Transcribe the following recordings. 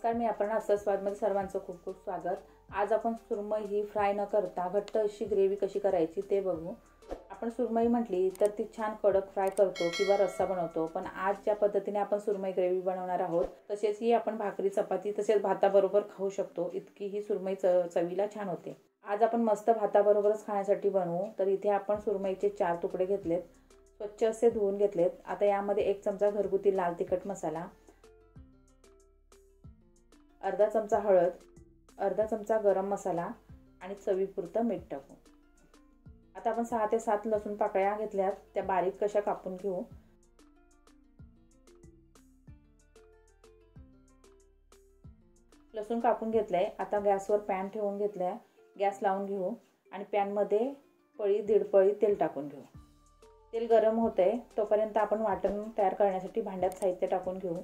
नमस्कार, मी अपर्णा स्वादमध्ये सर्वांचं खूप खूप स्वागत। आज आपण सुरमई ही फ्राय न करता घट्ट अशी ग्रेव्ही कशी करायची ते बघू। आपण सुरमई म्हटली तर ती छान कडक फ्राय करतो किंवा रस्सा बनवतो, पण आज ज्या पद्धतीने आपण सुरमई ग्रेव्ही बनवणार आहोत तसेच ही आपण भाकरी चपाती तसेच भाताबरोबर खाऊ शकतो। इतकी ही सुरमई चवीला छान होते। आज आपण मस्त भाताबरोबरच खाण्यासाठी बनवू। तर इथे आपण सुरमईचे 4 तुकडे घेतलेत, स्वच्छ असे धुवून घेतलेत। आता यामध्ये 1 चमचा घरगुती लाल तिखट मसाला, अर्धा चमचा हळद, अर्धा चमचा गरम मसाला आणि चवीपुरतं मीठ टाकू। आता आपण 6 ते 7 लसूण पाकळ्या घेतल्यात, त्या बारीक कशा कापून घेऊ। लसूण कापून घेतलंय। आता गॅसवर पॅन ठेवून घेतलाय, गॅस लावून घेऊ आणि पॅन मध्ये पळी 1.5 पळी तेल टाकून घेऊ। तेल गरम होतंय तोपर्यंत आपण वाटण तयार करण्यासाठी भांड्यात साहित्य टाकून घेऊ।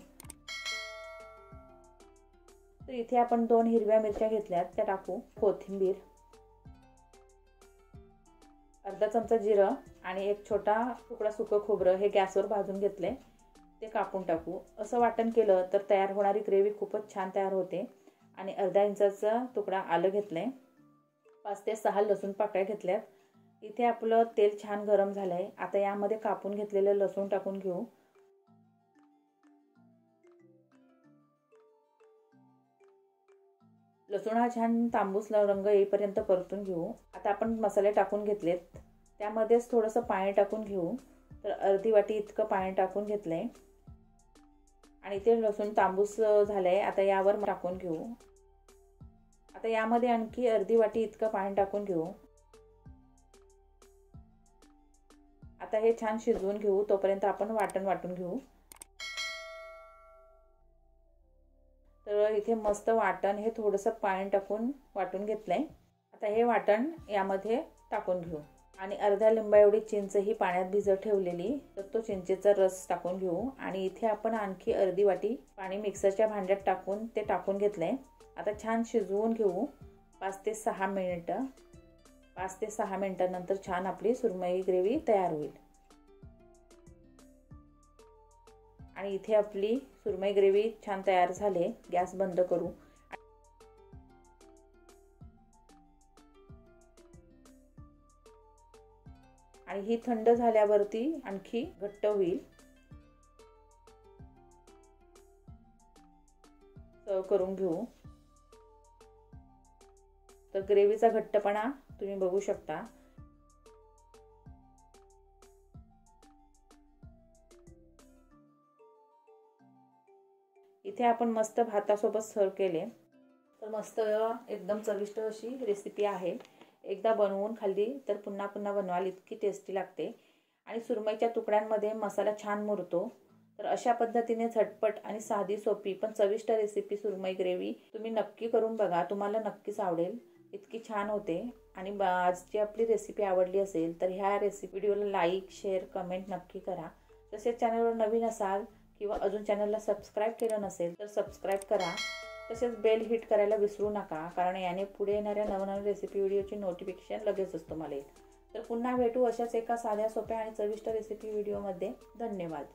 तर इथे आपण 2 हिरव्या मिरच्या घेतल्यात, त्या टाकू। कोथिंबीर, अर्धा चमचा जिरं आणि 1 छोटा तुकडा सुकं खोबरं हे गॅसवर भाजून घेतले, ते कापून टाकू। असं वाटण केलं तर तयार होणारी ग्रेव्ही खूपच छान तयार होते। आणि अर्धा इंचाचा तुकडा आलं घेतलंय, 5 ते 6 लसूण पाकळ्या घेतल्यात। इथे आपलं तेल छान गरम झालंय। आता यामध्ये कापून घेतलेलं लसूण टाकून घेऊ। लसूण हा छान तांबूस रंग येईपर्यंत परतून घेऊ। आता आपण मसाले टाकून घेतलेत, त्यामध्येच थोडंसं पाणी टाकून घेऊ। तर अर्धी वाटी इतकं पाणी टाकून घेतलंय आणि ते लसूण तांबूस झालंय। आता यावर टाकून घेऊ। आता यामध्ये आणखी अर्धी वाटी इतकं पाणी टाकून घेऊ। आता हे छान शिजवून घेऊ, तोपर्यंत आपण वाटण वाटून घेऊ। तर इथे मस्त वाटण हे थोडंसं पाणी टाकून वाटून घेतलंय। आता हे वाटण यामध्ये टाकून घेऊ आणि अर्ध्या लिंबा एवढी चिंच ही पाण्यात भिजत ठेवलेली, तर तो चिंचेचा रस टाकून घेऊ। आणि इथे आपण आणखी अर्धी वाटी पाणी मिक्सरच्या भांड्यात टाकून ते टाकून घेतलंय। आता छान शिजवून घेऊ 5 ते 6 मिनिटं। 5 ते 6 मिनिटांनंतर छान आपली सुरमई ग्रेव्ही तयार होईल। आणि इथे आपली सुरमई ग्रेव्ही छान तयार झाली। गॅस बंद करू आणि ही थंड झाल्यावरती आणखी घट्ट होईल। सर्व करून घेऊ। तर ग्रेव्हीचा घट्टपणा तुम्ही बघू शकता। इथे आपण मस्त भातासोबत सर्व केले, तर मस्त एकदम चविष्ट अशी रेसिपी आहे। एकदा बनवून खाल्ली तर पुन्हा पुन्हा बनवाल इतकी टेस्टी लागते। आणि सुरमईच्या तुकड्यांमध्ये मसाला छान मुरतो। तर अशा पद्धतीने झटपट आणि साधी सोपी पण चविष्ट रेसिपी सुरमई ग्रेव्ही तुम्ही नक्की करून बघा, तुम्हाला नक्कीच आवडेल। इतकी छान होते। आणि आजची आपली रेसिपी आवडली असेल तर ह्या व्हिडिओला लाईक, शेअर, कमेंट नक्की करा। तसेच चॅनलवर नवीन असाल किंवा अजून चॅनलला सबस्क्राईब केलं नसेल तर सबस्क्राईब करा। तसेच बेल हिट करायला विसरू नका, कारण याने पुढे येणाऱ्या नवनवीन रेसिपी व्हिडिओची नोटिफिकेशन लगेचच तुम्हाला येईल। तर पुन्हा भेटू अशाच एका साध्या सोप्या आणि चविष्ट रेसिपी व्हिडिओमध्ये। धन्यवाद।